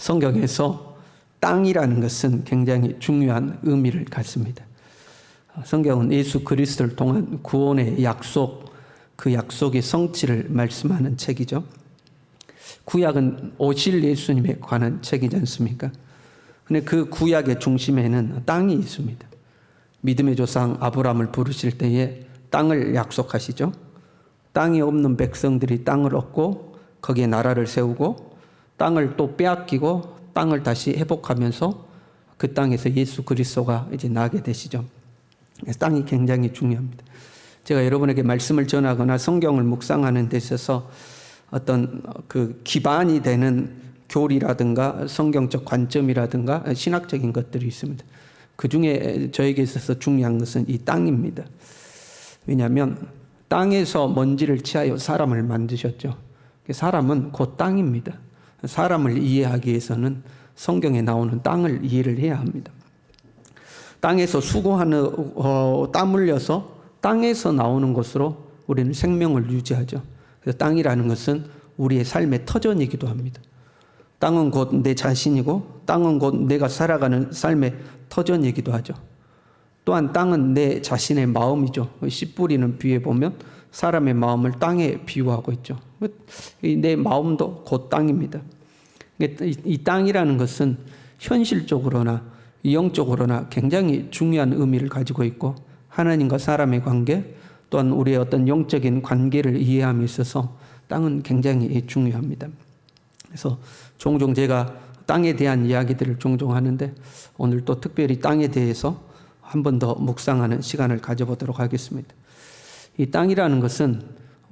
성경에서 땅이라는 것은 굉장히 중요한 의미를 갖습니다. 성경은 예수 그리스도를 통한 구원의 약속, 그 약속의 성취를 말씀하는 책이죠. 구약은 오실 예수님에 관한 책이지 않습니까? 근데 그 구약의 중심에는 땅이 있습니다. 믿음의 조상 아브라함을 부르실 때에 땅을 약속하시죠. 땅이 없는 백성들이 땅을 얻고 거기에 나라를 세우고 땅을 또 빼앗기고 땅을 다시 회복하면서 그 땅에서 예수 그리스도가 이제 나게 되시죠. 그래서 땅이 굉장히 중요합니다. 제가 여러분에게 말씀을 전하거나 성경을 묵상하는 데 있어서 어떤 그 기반이 되는 교리라든가 성경적 관점이라든가 신학적인 것들이 있습니다. 그 중에 저에게 있어서 중요한 것은 이 땅입니다. 왜냐하면 땅에서 먼지를 취하여 사람을 만드셨죠. 사람은 곧 땅입니다. 사람을 이해하기 위해서는 성경에 나오는 땅을 이해를 해야 합니다. 땅에서 수고하는 땀 흘려서 땅에서 나오는 것으로 우리는 생명을 유지하죠. 그래서 땅이라는 것은 우리의 삶의 터전이기도 합니다. 땅은 곧 내 자신이고 땅은 곧 내가 살아가는 삶의 터전이기도 하죠. 또한 땅은 내 자신의 마음이죠. 씨 뿌리는 비유에 보면 사람의 마음을 땅에 비유하고 있죠. 내 마음도 곧 땅입니다. 이 땅이라는 것은 현실적으로나 영적으로나 굉장히 중요한 의미를 가지고 있고 하나님과 사람의 관계 또한 우리의 어떤 영적인 관계를 이해함에 있어서 땅은 굉장히 중요합니다. 그래서 종종 제가 땅에 대한 이야기들을 종종 하는데 오늘 또 특별히 땅에 대해서 한 번 더 묵상하는 시간을 가져보도록 하겠습니다. 이 땅이라는 것은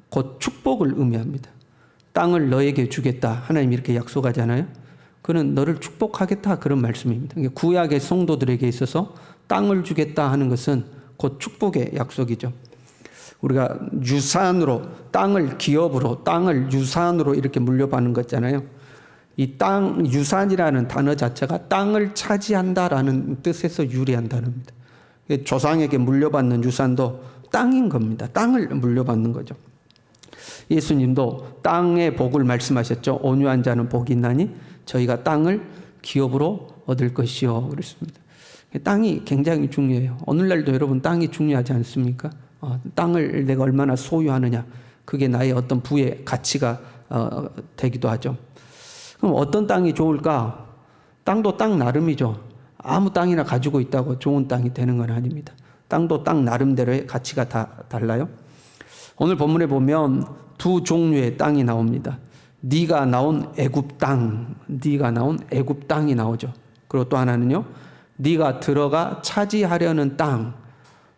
곧 축복을 의미합니다. 땅을 너에게 주겠다. 하나님이 이렇게 약속하잖아요. 그는 너를 축복하겠다. 그런 말씀입니다. 구약의 성도들에게 있어서 땅을 주겠다 하는 것은 곧 축복의 약속이죠. 우리가 유산으로 땅을 기업으로 땅을 유산으로 이렇게 물려받는 거잖아요. 이 땅 유산이라는 단어 자체가 땅을 차지한다라는 뜻에서 유래한 단어입니다. 조상에게 물려받는 유산도 땅인 겁니다. 땅을 물려받는 거죠. 예수님도 땅의 복을 말씀하셨죠. 온유한 자는 복이 있나니 저희가 땅을 기업으로 얻을 것이요 그랬습니다. 땅이 굉장히 중요해요. 오늘날도 여러분 땅이 중요하지 않습니까? 땅을 내가 얼마나 소유하느냐 그게 나의 어떤 부의 가치가 되기도 하죠. 그럼 어떤 땅이 좋을까? 땅도 땅 나름이죠. 아무 땅이나 가지고 있다고 좋은 땅이 되는 건 아닙니다. 땅도 땅 나름대로의 가치가 다 달라요. 오늘 본문에 보면 두 종류의 땅이 나옵니다. 네가 나온 애굽 땅, 네가 나온 애굽 땅이 나오죠. 그리고 또 하나는요, 네가 들어가 차지하려는 땅,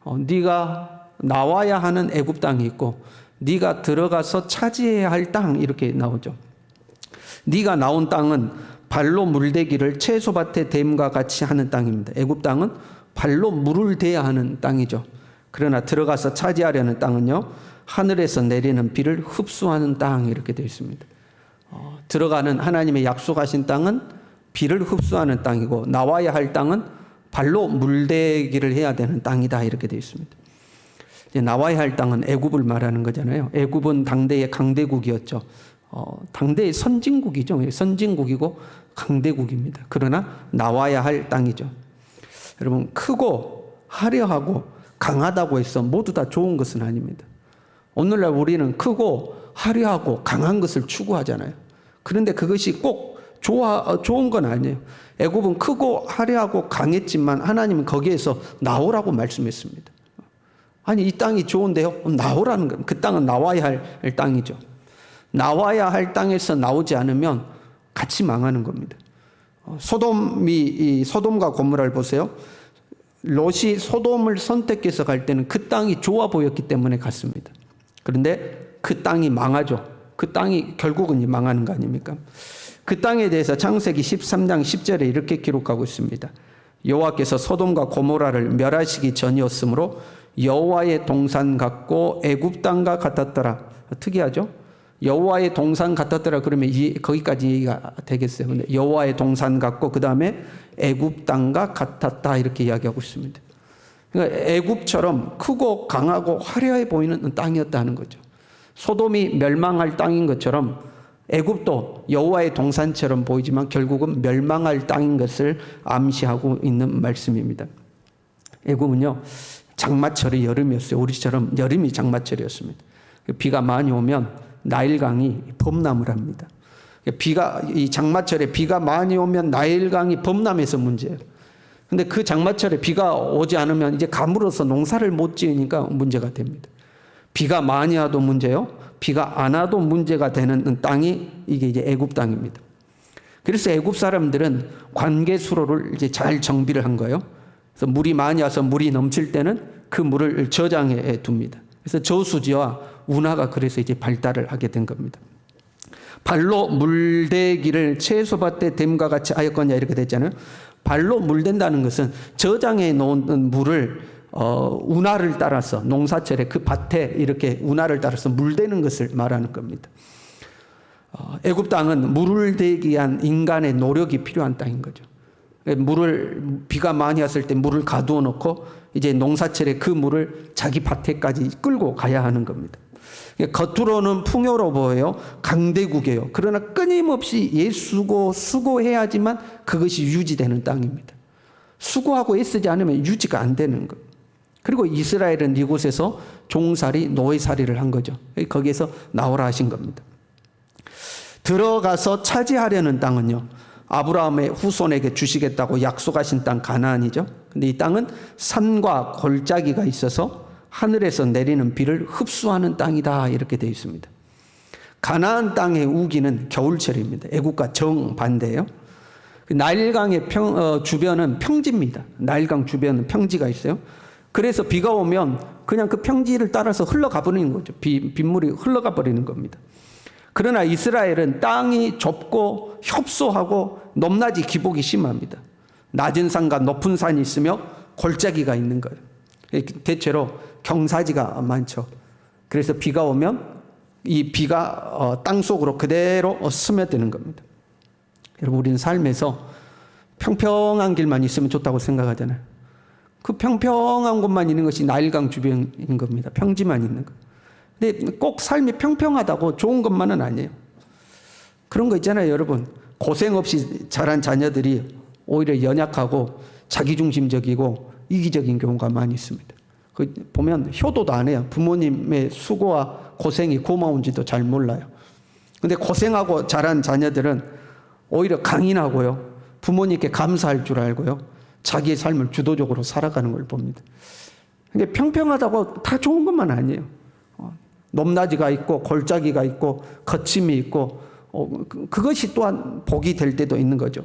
네가 나와야 하는 애굽 땅이 있고 네가 들어가서 차지해야 할 땅 이렇게 나오죠. 네가 나온 땅은 발로 물대기를 채소밭의 댐과 같이 하는 땅입니다. 애굽 땅은 발로 물을 대야 하는 땅이죠. 그러나 들어가서 차지하려는 땅은요, 하늘에서 내리는 비를 흡수하는 땅 이렇게 되어 있습니다. 들어가는 하나님의 약속하신 땅은 비를 흡수하는 땅이고 나와야 할 땅은 발로 물대기를 해야 되는 땅이다 이렇게 되어 있습니다. 이제 나와야 할 땅은 애굽을 말하는 거잖아요. 애굽은 당대의 강대국이었죠. 당대의 선진국이죠. 선진국이고 강대국입니다. 그러나 나와야 할 땅이죠. 여러분 크고 화려하고 강하다고 해서 모두 다 좋은 것은 아닙니다. 오늘날 우리는 크고 화려하고 강한 것을 추구하잖아요. 그런데 그것이 꼭 좋은 건 아니에요. 애굽은 크고 화려하고 강했지만 하나님은 거기에서 나오라고 말씀했습니다. 아니 이 땅이 좋은데요? 나오라는 겁니다. 그 땅은 나와야 할 땅이죠. 나와야 할 땅에서 나오지 않으면 같이 망하는 겁니다. 소돔과 고모라를 보세요. 롯이 소돔을 선택해서 갈 때는 그 땅이 좋아 보였기 때문에 갔습니다. 그런데 그 땅이 망하죠. 그 땅이 결국은 망하는 거 아닙니까? 그 땅에 대해서 창세기 13장 10절에 이렇게 기록하고 있습니다. 여호와께서 소돔과 고모라를 멸하시기 전이었으므로 여호와의 동산 같고 애굽 땅과 같았더라. 특이하죠? 여호와의 동산 같았더라 그러면 거기까지 얘기가 되겠어요. 근데 여호와의 동산 같고 그 다음에 애굽 땅과 같았다 이렇게 이야기하고 있습니다. 그러니까 애굽처럼 크고 강하고 화려해 보이는 땅이었다는 거죠. 소돔이 멸망할 땅인 것처럼 애굽도 여호와의 동산처럼 보이지만 결국은 멸망할 땅인 것을 암시하고 있는 말씀입니다. 애굽은요, 장마철이 여름이었어요. 우리처럼 여름이 장마철이었습니다. 비가 많이 오면 나일강이 범람을 합니다. 이 장마철에 비가 많이 오면 나일강이 범람해서 문제예요. 근데 그 장마철에 비가 오지 않으면 이제 가물어서 농사를 못 지으니까 문제가 됩니다. 비가 많이 와도 문제요. 비가 안 와도 문제가 되는 땅이 이게 이제 애굽 땅입니다. 그래서 애굽 사람들은 관계 수로를 이제 잘 정비를 한 거예요. 그래서 물이 많이 와서 물이 넘칠 때는 그 물을 저장해 둡니다. 그래서 저수지와 운하가 그래서 이제 발달을 하게 된 겁니다. 발로 물대기를 채소밭에 댐과 같이 하였거냐 이렇게 됐잖아요. 발로 물댄다는 것은 저장해 놓은 물을 운하를 따라서 농사철에 그 밭에 이렇게 운하를 따라서 물대는 것을 말하는 겁니다. 애굽 땅은 물을 대기 위한 인간의 노력이 필요한 땅인 거죠. 비가 많이 왔을 때 물을 가두어 놓고 이제 농사철에 그 물을 자기 밭에까지 끌고 가야 하는 겁니다. 겉으로는 풍요로워 보여요. 강대국이에요. 그러나 끊임없이 수고해야지만 그것이 유지되는 땅입니다. 수고하고 애쓰지 않으면 유지가 안 되는 거예요. 그리고 이스라엘은 이곳에서 종살이, 노예살이를 한 거죠. 거기에서 나오라 하신 겁니다. 들어가서 차지하려는 땅은요, 아브라함의 후손에게 주시겠다고 약속하신 땅 가나안이죠. 근데 이 땅은 산과 골짜기가 있어서 하늘에서 내리는 비를 흡수하는 땅이다 이렇게 되어 있습니다. 가나안 땅의 우기는 겨울철입니다. 애국과 정반대예요. 나일강의 주변은 평지입니다. 나일강 주변은 평지가 있어요. 그래서 비가 오면 그냥 그 평지를 따라서 흘러가 버리는 거죠. 빗물이 흘러가 버리는 겁니다. 그러나 이스라엘은 땅이 좁고 협소하고 높낮이 기복이 심합니다. 낮은 산과 높은 산이 있으며 골짜기가 있는 거예요. 대체로 경사지가 많죠. 그래서 비가 오면 이 비가 땅 속으로 그대로 스며드는 겁니다. 여러분, 우리는 삶에서 평평한 길만 있으면 좋다고 생각하잖아요. 그 평평한 곳만 있는 것이 나일강 주변인 겁니다. 평지만 있는 것. 근데 꼭 삶이 평평하다고 좋은 것만은 아니에요. 그런 거 있잖아요, 여러분. 고생 없이 자란 자녀들이 오히려 연약하고 자기중심적이고 이기적인 경우가 많이 있습니다. 보면 효도도 안 해요. 부모님의 수고와 고생이 고마운지도 잘 몰라요. 근데 고생하고 자란 자녀들은 오히려 강인하고요, 부모님께 감사할 줄 알고요, 자기의 삶을 주도적으로 살아가는 걸 봅니다. 근데 평평하다고 다 좋은 것만 아니에요. 높낮이가 있고 골짜기가 있고 거침이 있고 그것이 또한 복이 될 때도 있는 거죠.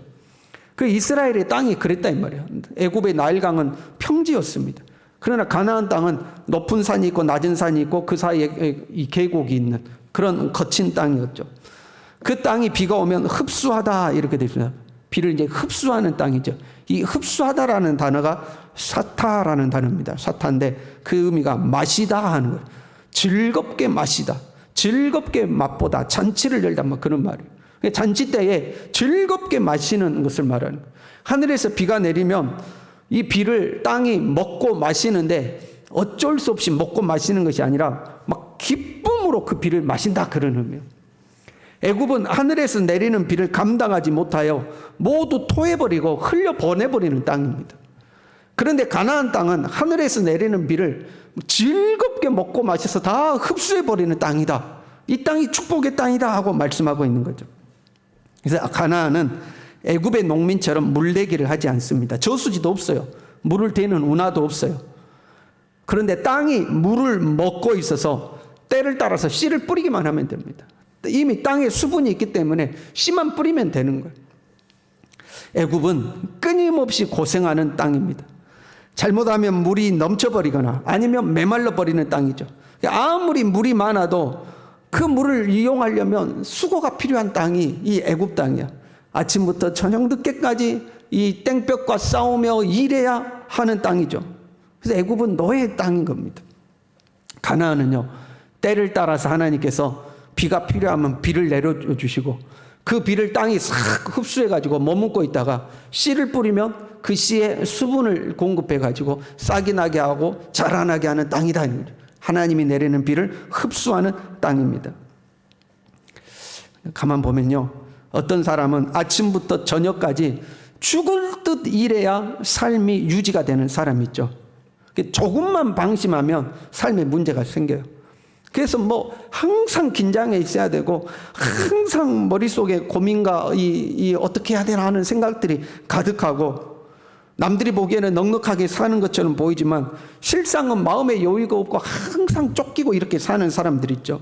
그 이스라엘의 땅이 그랬다 이 말이에요. 애굽의 나일강은 평지였습니다. 그러나 가나안 땅은 높은 산이 있고 낮은 산이 있고 그 사이에 이 계곡이 있는 그런 거친 땅이었죠. 그 땅이 비가 오면 흡수하다 이렇게 되어 있습니다. 비를 이제 흡수하는 땅이죠. 이 흡수하다라는 단어가 사타라는 단어입니다. 사타인데 그 의미가 마시다 하는 거예요. 즐겁게 마시다, 즐겁게 맛보다, 잔치를 열다, 뭐 그런 말이에요. 잔치 때에 즐겁게 마시는 것을 말하는 거예요. 하늘에서 비가 내리면 이 비를 땅이 먹고 마시는데 어쩔 수 없이 먹고 마시는 것이 아니라 막 기쁨으로 그 비를 마신다, 그런 의미예요. 애굽은 하늘에서 내리는 비를 감당하지 못하여 모두 토해버리고 흘려보내버리는 땅입니다. 그런데 가나안 땅은 하늘에서 내리는 비를 즐겁게 먹고 마셔서 다 흡수해버리는 땅이다. 이 땅이 축복의 땅이다 하고 말씀하고 있는 거죠. 그래서 가나안은 애굽의 농민처럼 물대기를 하지 않습니다. 저수지도 없어요. 물을 대는 운하도 없어요. 그런데 땅이 물을 먹고 있어서 때를 따라서 씨를 뿌리기만 하면 됩니다. 이미 땅에 수분이 있기 때문에 씨만 뿌리면 되는 거예요. 애굽은 끊임없이 고생하는 땅입니다. 잘못하면 물이 넘쳐버리거나 아니면 메말라 버리는 땅이죠. 아무리 물이 많아도 그 물을 이용하려면 수고가 필요한 땅이 이 애굽 땅이야. 아침부터 저녁 늦게까지 이 땡볕과 싸우며 일해야 하는 땅이죠. 그래서 애굽은 노예의 땅인 겁니다. 가나안은요, 때를 따라서 하나님께서 비가 필요하면 비를 내려주시고 그 비를 땅이 싹 흡수해가지고 머문고 있다가 씨를 뿌리면 그 씨에 수분을 공급해가지고 싹이 나게 하고 자라나게 하는 땅이다. 하나님이 내리는 비를 흡수하는 땅입니다. 가만 보면요, 어떤 사람은 아침부터 저녁까지 죽을 듯 일해야 삶이 유지가 되는 사람이 있죠. 조금만 방심하면 삶에 문제가 생겨요. 그래서 뭐 항상 긴장해 있어야 되고, 항상 머릿속에 고민과 이 어떻게 해야 되나 하는 생각들이 가득하고, 남들이 보기에는 넉넉하게 사는 것처럼 보이지만 실상은 마음에 여유가 없고 항상 쫓기고 이렇게 사는 사람들 있죠.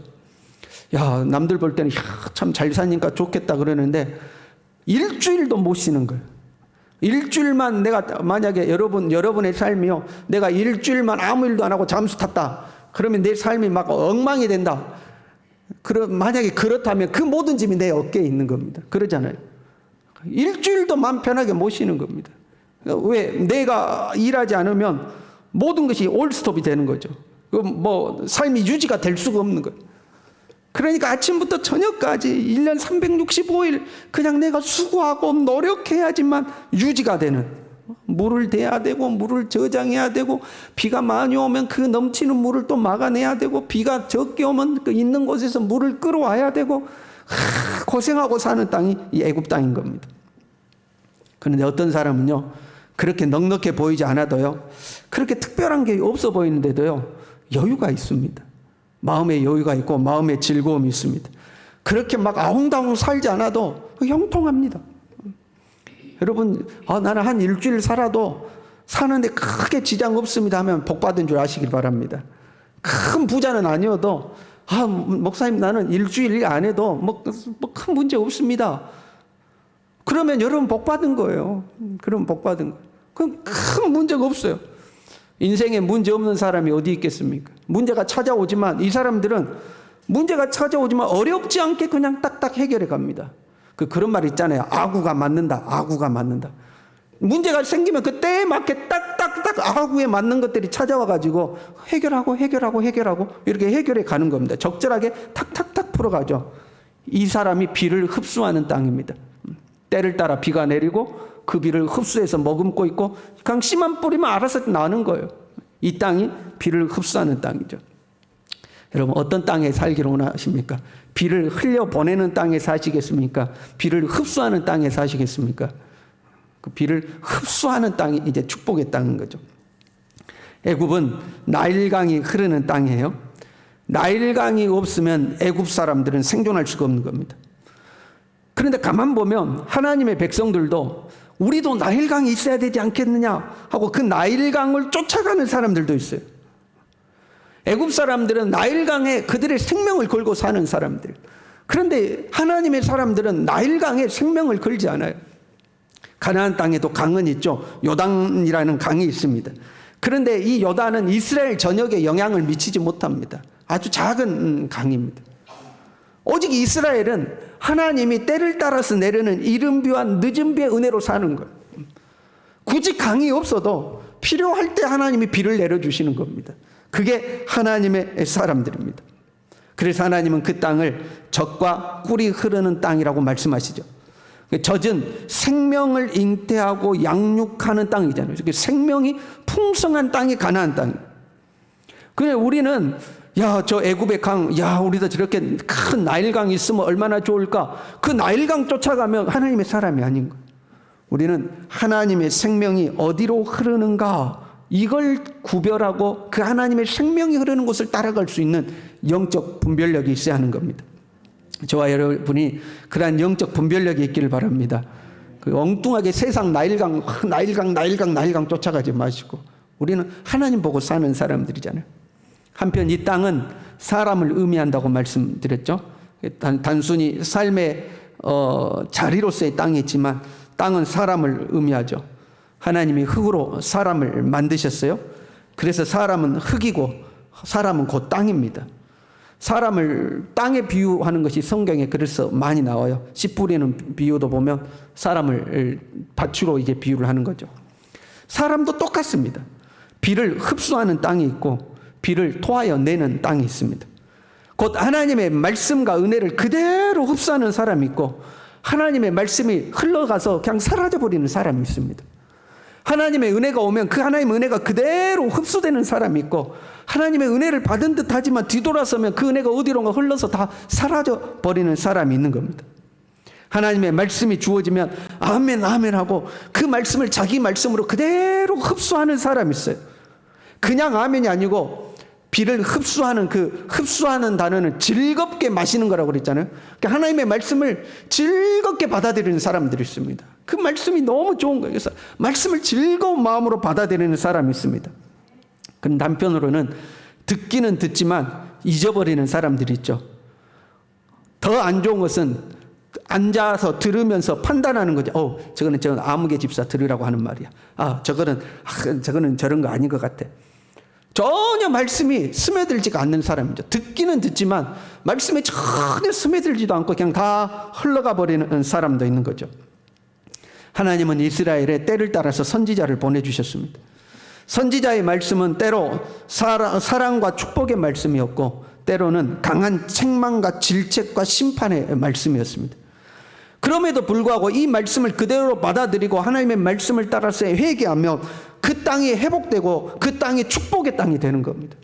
야, 남들 볼 때는 참 잘 사니까 좋겠다 그러는데 일주일도 못 쉬는 거예요. 일주일만 내가, 만약에 여러분의 삶이요, 내가 일주일만 아무 일도 안 하고 잠수 탔다 그러면 내 삶이 막 엉망이 된다. 만약에 그렇다면 그 모든 짐이 내 어깨에 있는 겁니다. 그러잖아요. 일주일도 마음 편하게 못 쉬는 겁니다. 왜? 내가 일하지 않으면 모든 것이 올스톱이 되는 거죠. 뭐 삶이 유지가 될 수가 없는 거예요. 그러니까 아침부터 저녁까지 1년 365일 그냥 내가 수고하고 노력해야지만 유지가 되는, 물을 대야 되고 물을 저장해야 되고, 비가 많이 오면 그 넘치는 물을 또 막아내야 되고, 비가 적게 오면 그 있는 곳에서 물을 끌어와야 되고, 고생하고 사는 땅이 이 애굽 땅인 겁니다. 그런데 어떤 사람은요, 그렇게 넉넉해 보이지 않아도요, 그렇게 특별한 게 없어 보이는데도요, 여유가 있습니다. 마음의 여유가 있고 마음의 즐거움이 있습니다. 그렇게 막 아웅다웅 살지 않아도 형통합니다. 여러분, 나는 한 일주일 살아도 사는데 크게 지장 없습니다 하면 복 받은 줄 아시길 바랍니다. 큰 부자는 아니어도, 목사님 나는 일주일 일 안 해도 뭐 큰 문제 없습니다. 그러면 여러분 복 받은 거예요. 그럼 복 받은 거예요. 그럼 큰 문제가 없어요. 인생에 문제 없는 사람이 어디 있겠습니까? 문제가 찾아오지만 이 사람들은 문제가 찾아오지만 어렵지 않게 그냥 딱딱 해결해 갑니다. 그런 말 있잖아요. 아구가 맞는다. 아구가 맞는다. 문제가 생기면 그 때에 맞게 딱딱딱 아구에 맞는 것들이 찾아와 가지고 해결하고 이렇게 해결해 가는 겁니다. 적절하게 탁탁탁 풀어가죠. 이 사람이 비를 흡수하는 땅입니다. 때를 따라 비가 내리고 그 비를 흡수해서 머금고 있고, 그냥 씨만 뿌리면 알아서 나는 거예요. 이 땅이 비를 흡수하는 땅이죠. 여러분, 어떤 땅에 살기를 원하십니까? 비를 흘려보내는 땅에 사시겠습니까? 비를 흡수하는 땅에 사시겠습니까? 그 비를 흡수하는 땅이 이제 축복의 땅인 거죠. 애굽은 나일강이 흐르는 땅이에요. 나일강이 없으면 애굽 사람들은 생존할 수가 없는 겁니다. 그런데 가만 보면 하나님의 백성들도 우리도 나일강이 있어야 되지 않겠느냐 하고 그 나일강을 쫓아가는 사람들도 있어요. 애굽 사람들은 나일강에 그들의 생명을 걸고 사는 사람들. 그런데 하나님의 사람들은 나일강에 생명을 걸지 않아요. 가나안 땅에도 강은 있죠. 요단이라는 강이 있습니다. 그런데 이 요단은 이스라엘 전역에 영향을 미치지 못합니다. 아주 작은 강입니다. 오직 이스라엘은 하나님이 때를 따라서 내리는 이른 비와 늦은 비의 은혜로 사는 거예요. 굳이 강이 없어도 필요할 때 하나님이 비를 내려주시는 겁니다. 그게 하나님의 사람들입니다. 그래서 하나님은 그 땅을 젖과 꿀이 흐르는 땅이라고 말씀하시죠. 젖은 생명을 잉태하고 양육하는 땅이잖아요. 생명이 풍성한 땅이 가나안 땅이에요. 그런데 우리는 저 애굽의 강, 우리도 저렇게 큰 나일강이 있으면 얼마나 좋을까? 그 나일강 쫓아가면 하나님의 사람이 아닌 거예요. 우리는 하나님의 생명이 어디로 흐르는가, 이걸 구별하고 그 하나님의 생명이 흐르는 곳을 따라갈 수 있는 영적 분별력이 있어야 하는 겁니다. 저와 여러분이 그러한 영적 분별력이 있기를 바랍니다. 엉뚱하게 세상 나일강 쫓아가지 마시고, 우리는 하나님 보고 사는 사람들이잖아요. 한편 이 땅은 사람을 의미한다고 말씀드렸죠. 단순히 삶의 자리로서의 땅이지만 땅은 사람을 의미하죠. 하나님이 흙으로 사람을 만드셨어요. 그래서 사람은 흙이고 사람은 곧 땅입니다. 사람을 땅에 비유하는 것이 성경에 그래서 많이 나와요. 씨 뿌리는 비유도 보면 사람을 밭으로 이제 비유를 하는 거죠. 사람도 똑같습니다. 비를 흡수하는 땅이 있고 비를 토하여 내는 땅이 있습니다. 곧 하나님의 말씀과 은혜를 그대로 흡수하는 사람이 있고 하나님의 말씀이 흘러가서 그냥 사라져버리는 사람이 있습니다. 하나님의 은혜가 오면 그 하나님의 은혜가 그대로 흡수되는 사람이 있고, 하나님의 은혜를 받은 듯 하지만 뒤돌아서면 그 은혜가 어디론가 흘러서 다 사라져 버리는 사람이 있는 겁니다. 하나님의 말씀이 주어지면 아멘 아멘 하고 그 말씀을 자기 말씀으로 그대로 흡수하는 사람이 있어요. 그냥 아멘이 아니고 비를 흡수하는, 그 흡수하는 단어는 즐겁게 마시는 거라고 그랬잖아요. 그러니까 하나님의 말씀을 즐겁게 받아들이는 사람들이 있습니다. 그 말씀이 너무 좋은 거예요. 그래서 말씀을 즐거운 마음으로 받아들이는 사람이 있습니다. 그럼 한편으로는 듣기는 듣지만 잊어버리는 사람들이 있죠. 더 안 좋은 것은 앉아서 들으면서 판단하는 거죠. 저거는 아무개 집사 들으라고 하는 말이야. 저거는 저런 거 아닌 것 같아. 전혀 말씀이 스며들지가 않는 사람이죠. 듣기는 듣지만 말씀에 전혀 스며들지도 않고 그냥 다 흘러가 버리는 사람도 있는 거죠. 하나님은 이스라엘에 때를 따라서 선지자를 보내주셨습니다. 선지자의 말씀은 때로 사랑과 축복의 말씀이었고, 때로는 강한 책망과 질책과 심판의 말씀이었습니다. 그럼에도 불구하고 이 말씀을 그대로 받아들이고 하나님의 말씀을 따라서 회개하며 그 땅이 회복되고 그 땅이 축복의 땅이 되는 겁니다.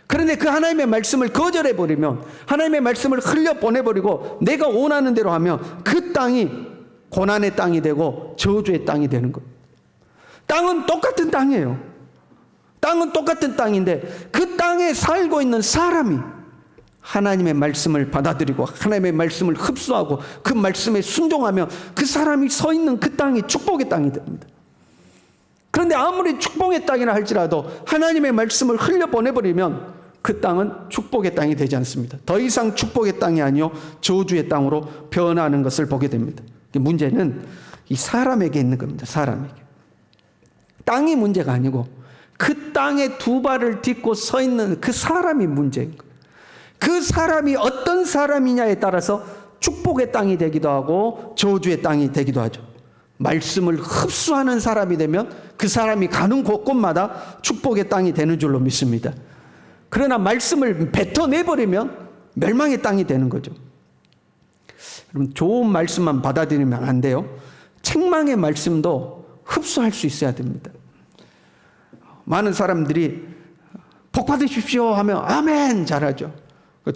그런데 그 하나님의 말씀을 거절해버리면, 하나님의 말씀을 흘려보내버리고 내가 원하는 대로 하면 그 땅이 고난의 땅이 되고 저주의 땅이 되는 겁니다. 땅은 똑같은 땅이에요. 땅은 똑같은 땅인데 그 땅에 살고 있는 사람이 하나님의 말씀을 받아들이고 하나님의 말씀을 흡수하고 그 말씀에 순종하면 그 사람이 서 있는 그 땅이 축복의 땅이 됩니다. 그런데 아무리 축복의 땅이라 할지라도 하나님의 말씀을 흘려보내버리면 그 땅은 축복의 땅이 되지 않습니다. 더 이상 축복의 땅이 아니요 저주의 땅으로 변하는 것을 보게 됩니다. 문제는 이 사람에게 있는 겁니다. 사람에게. 땅이 문제가 아니고 그 땅에 두 발을 딛고 서 있는 그 사람이 문제인 거예요. 그 사람이 어떤 사람이냐에 따라서 축복의 땅이 되기도 하고 저주의 땅이 되기도 하죠. 말씀을 흡수하는 사람이 되면 그 사람이 가는 곳곳마다 축복의 땅이 되는 줄로 믿습니다. 그러나 말씀을 뱉어내버리면 멸망의 땅이 되는 거죠. 여러분, 좋은 말씀만 받아들이면 안 돼요. 책망의 말씀도 흡수할 수 있어야 됩니다. 많은 사람들이 복 받으십시오 하면 아멘 잘하죠.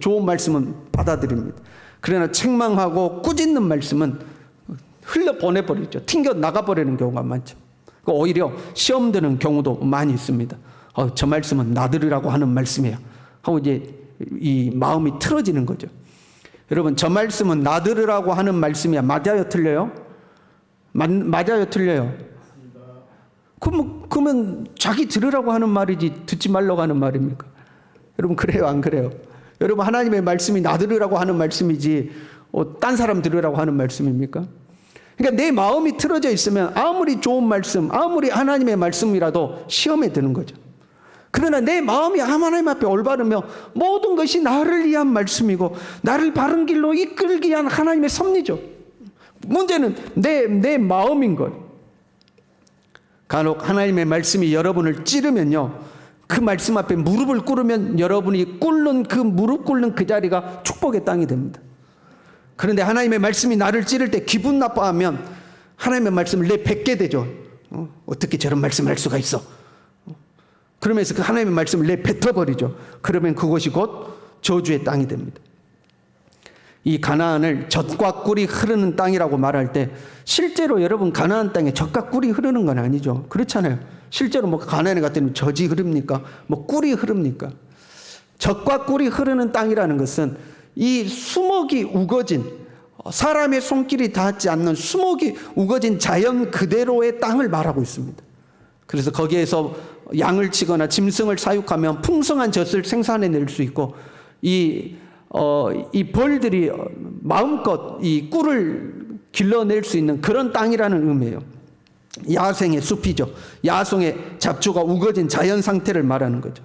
좋은 말씀은 받아들입니다. 그러나 책망하고 꾸짖는 말씀은 흘려보내버리죠. 튕겨 나가버리는 경우가 많죠. 오히려 시험 드는 경우도 많이 있습니다. 저 말씀은 나들으라고 하는 말씀이야 하고 이제 이 마음이 틀어지는 거죠. 여러분, 저 말씀은 나들으라고 하는 말씀이야. 맞아요? 틀려요? 맞아요? 틀려요? 그러면 자기 들으라고 하는 말이지 듣지 말라고 하는 말입니까? 여러분, 그래요? 안 그래요? 여러분, 하나님의 말씀이 나들으라고 하는 말씀이지 딴 사람 들으라고 하는 말씀입니까? 그러니까 내 마음이 틀어져 있으면 아무리 좋은 말씀, 아무리 하나님의 말씀이라도 시험에 드는 거죠. 그러나 내 마음이 하나님 앞에 올바르며 모든 것이 나를 위한 말씀이고 나를 바른 길로 이끌기 위한 하나님의 섭리죠. 문제는 내 마음인 거예요. 간혹 하나님의 말씀이 여러분을 찌르면요, 그 말씀 앞에 무릎을 꿇으면 여러분이 꿇는 그 무릎 꿇는 그 자리가 축복의 땅이 됩니다. 그런데 하나님의 말씀이 나를 찌를 때 기분 나빠하면 하나님의 말씀을 내뱉게 되죠. 어떻게 저런 말씀을 할 수가 있어? 그러면서 그 하나님의 말씀을 내뱉어버리죠. 그러면 그곳이 곧 저주의 땅이 됩니다. 이 가나안을 젖과 꿀이 흐르는 땅이라고 말할 때 실제로 여러분 가나안 땅에 젖과 꿀이 흐르는 건 아니죠. 그렇잖아요. 실제로 뭐 가나안에 갔더니 젖이 흐릅니까? 뭐 꿀이 흐릅니까? 젖과 꿀이 흐르는 땅이라는 것은 이 수목이 우거진, 사람의 손길이 닿지 않는 수목이 우거진 자연 그대로의 땅을 말하고 있습니다. 그래서 거기에서 양을 치거나 짐승을 사육하면 풍성한 젖을 생산해낼 수 있고 이 벌들이 마음껏 이 꿀을 길러낼 수 있는 그런 땅이라는 의미예요. 야생의 숲이죠. 야송의 잡초가 우거진 자연 상태를 말하는 거죠.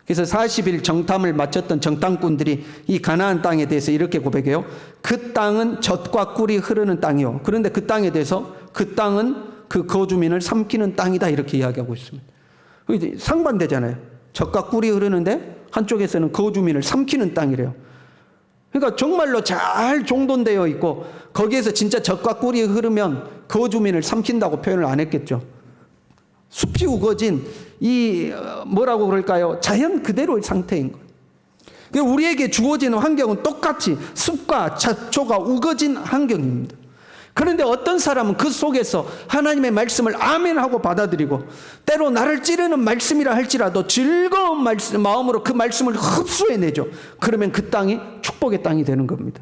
그래서 40일 정탐을 마쳤던 정탐꾼들이 이 가나안 땅에 대해서 이렇게 고백해요. 그 땅은 젖과 꿀이 흐르는 땅이요. 그런데 그 땅에 대해서 그 땅은 그 거주민을 삼키는 땅이다 이렇게 이야기하고 있습니다. 상반되잖아요. 젖과 꿀이 흐르는데 한쪽에서는 거주민을 삼키는 땅이래요. 그러니까 정말로 잘 종돈되어 있고 거기에서 진짜 젖과 꿀이 흐르면 거주민을 삼킨다고 표현을 안 했겠죠. 숲이 우거진 이 뭐라고 그럴까요? 자연 그대로의 상태인 거예요. 그러니까 우리에게 주어지는 환경은 똑같이 숲과 잡초가 우거진 환경입니다. 그런데 어떤 사람은 그 속에서 하나님의 말씀을 아멘하고 받아들이고 때로 나를 찌르는 말씀이라 할지라도 즐거운 마음으로 그 말씀을 흡수해내죠. 그러면 그 땅이 축복의 땅이 되는 겁니다.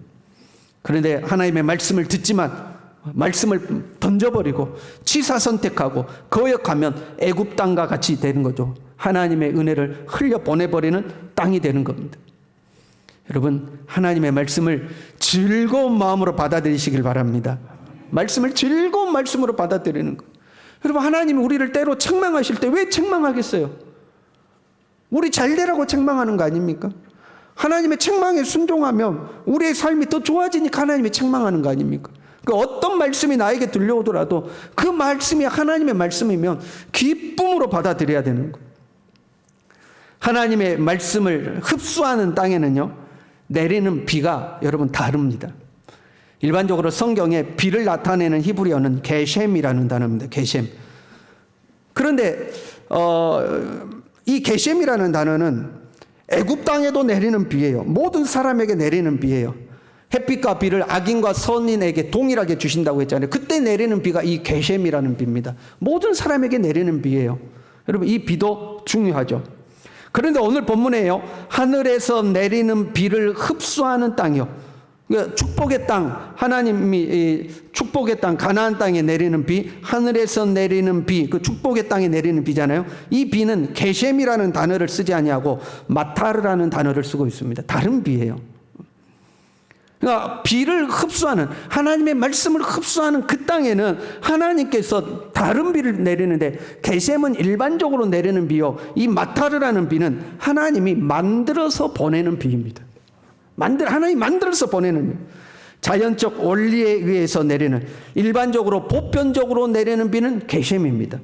그런데 하나님의 말씀을 듣지만 말씀을 던져버리고 취사 선택하고 거역하면 애굽 땅과 같이 되는 거죠. 하나님의 은혜를 흘려보내버리는 땅이 되는 겁니다. 여러분, 하나님의 말씀을 즐거운 마음으로 받아들이시길 바랍니다. 말씀을 즐거운 말씀으로 받아들이는 것. 여러분, 하나님이 우리를 때로 책망하실 때 왜 책망하겠어요? 우리 잘 되라고 책망하는 거 아닙니까? 하나님의 책망에 순종하면 우리의 삶이 더 좋아지니까 하나님이 책망하는 거 아닙니까? 그 어떤 말씀이 나에게 들려오더라도 그 말씀이 하나님의 말씀이면 기쁨으로 받아들여야 되는 거예요. 하나님의 말씀을 흡수하는 땅에는요, 내리는 비가 여러분 다릅니다. 일반적으로 성경에 비를 나타내는 히브리어는 게셈이라는 단어입니다. 게셈. 그런데 이 게셈이라는 단어는 애굽 땅에도 내리는 비예요. 모든 사람에게 내리는 비예요. 햇빛과 비를 악인과 선인에게 동일하게 주신다고 했잖아요. 그때 내리는 비가 이 게셈이라는 비입니다. 모든 사람에게 내리는 비예요. 여러분, 이 비도 중요하죠. 그런데 오늘 본문에요, 하늘에서 내리는 비를 흡수하는 땅이요. 축복의 땅, 하나님이 축복의 땅, 가나안 땅에 내리는 비, 하늘에서 내리는 비, 그 축복의 땅에 내리는 비잖아요. 이 비는 게셈이라는 단어를 쓰지 아니하고 마타르라는 단어를 쓰고 있습니다. 다른 비예요. 그러니까 비를 흡수하는, 하나님의 말씀을 흡수하는 그 땅에는 하나님께서 다른 비를 내리는데, 게셈은 일반적으로 내리는 비요, 이 마타르라는 비는 하나님이 만들어서 보내는 비입니다. 하나님이 만들어서 보내는, 자연적 원리에 의해서 내리는, 일반적으로 보편적으로 내리는 비는 게셈입니다.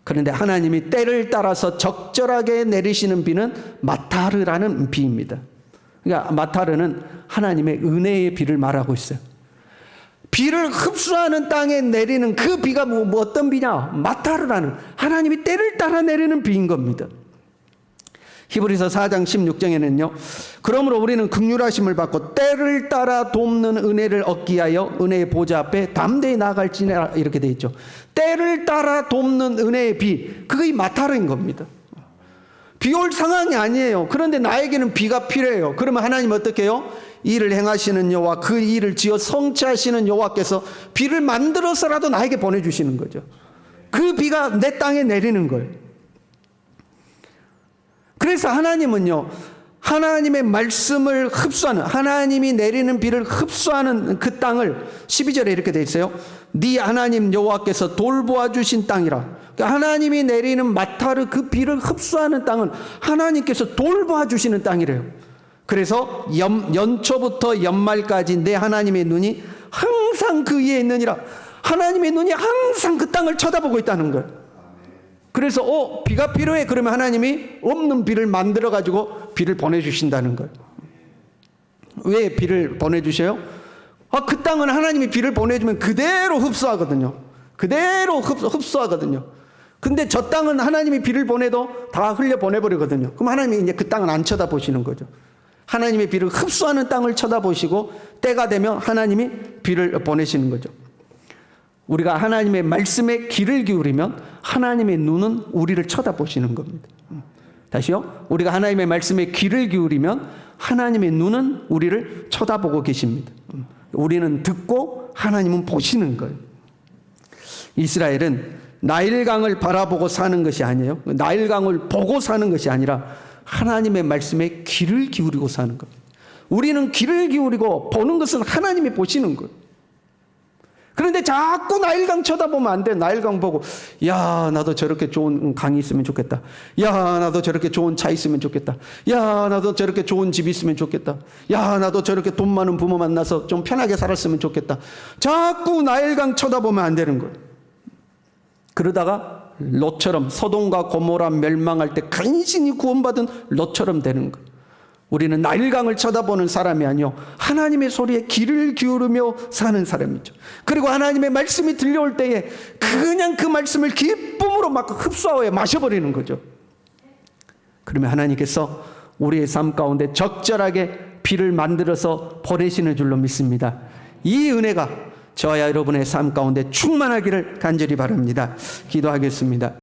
그런데 하나님이 때를 따라서 적절하게 내리시는 비는 마타르라는 비입니다. 그러니까 마타르는 하나님의 은혜의 비를 말하고 있어요. 비를 흡수하는 땅에 내리는 그 비가 뭐 어떤 비냐? 마타르라는, 하나님이 때를 따라 내리는 비인 겁니다. 히브리서 4장 16절에는요, 그러므로 우리는 긍휼하심을 받고 때를 따라 돕는 은혜를 얻기 위하여 은혜의 보좌 앞에 담대히 나아갈지니라, 이렇게 돼 있죠. 때를 따라 돕는 은혜의 비, 그게 마타르인 겁니다. 비 올 상황이 아니에요. 그런데 나에게는 비가 필요해요. 그러면 하나님 어떻게 해요? 일을 행하시는 여호와, 그 일을 지어 성취하시는 여호와께서 비를 만들어서라도 나에게 보내주시는 거죠. 그 비가 내 땅에 내리는 거예요. 그래서 하나님은요, 하나님의 말씀을 흡수하는, 하나님이 내리는 비를 흡수하는 그 땅을 12절에 이렇게 돼 있어요. 네 하나님 여호와께서 돌보아 주신 땅이라. 그러니까 하나님이 내리는 마타르 그 비를 흡수하는 땅은 하나님께서 돌보아 주시는 땅이래요. 그래서 연초부터 연말까지 내 하나님의 눈이 항상 그 위에 있느니라. 하나님의 눈이 항상 그 땅을 쳐다보고 있다는 거예요. 그래서 비가 필요해. 그러면 하나님이 없는 비를 만들어 가지고 비를 보내주신다는 거예요. 왜 비를 보내주셔요? 그 땅은 하나님이 비를 보내주면 그대로 흡수하거든요. 그대로 흡수하거든요. 근데 저 땅은 하나님이 비를 보내도 다 흘려 보내버리거든요. 그럼 하나님이 이제 그 땅은 안 쳐다보시는 거죠. 하나님의 비를 흡수하는 땅을 쳐다보시고 때가 되면 하나님이 비를 보내시는 거죠. 우리가 하나님의 말씀에 귀를 기울이면 하나님의 눈은 우리를 쳐다보시는 겁니다. 다시요. 우리가 하나님의 말씀에 귀를 기울이면 하나님의 눈은 우리를 쳐다보고 계십니다. 우리는 듣고 하나님은 보시는 거예요. 이스라엘은 나일강을 바라보고 사는 것이 아니에요. 나일강을 보고 사는 것이 아니라 하나님의 말씀에 귀를 기울이고 사는 겁니다. 우리는 귀를 기울이고 보는 것은 하나님이 보시는 거예요. 그런데 자꾸 나일강 쳐다보면 안 돼. 나일강 보고, 야, 나도 저렇게 좋은 강이 있으면 좋겠다. 야, 나도 저렇게 좋은 차 있으면 좋겠다. 야, 나도 저렇게 좋은 집 있으면 좋겠다. 야, 나도 저렇게 돈 많은 부모 만나서 좀 편하게 살았으면 좋겠다. 자꾸 나일강 쳐다보면 안 되는 거예요. 그러다가 롯처럼, 소돔과 고모라 멸망할 때 간신히 구원받은 롯처럼 되는 거예요. 우리는 나일강을 쳐다보는 사람이 아니요 하나님의 소리에 귀를 기울이며 사는 사람이죠. 그리고 하나님의 말씀이 들려올 때에 그냥 그 말씀을 기쁨으로 막 흡수하여 마셔버리는 거죠. 그러면 하나님께서 우리의 삶 가운데 적절하게 비를 만들어서 보내시는 줄로 믿습니다. 이 은혜가 저와 여러분의 삶 가운데 충만하기를 간절히 바랍니다. 기도하겠습니다.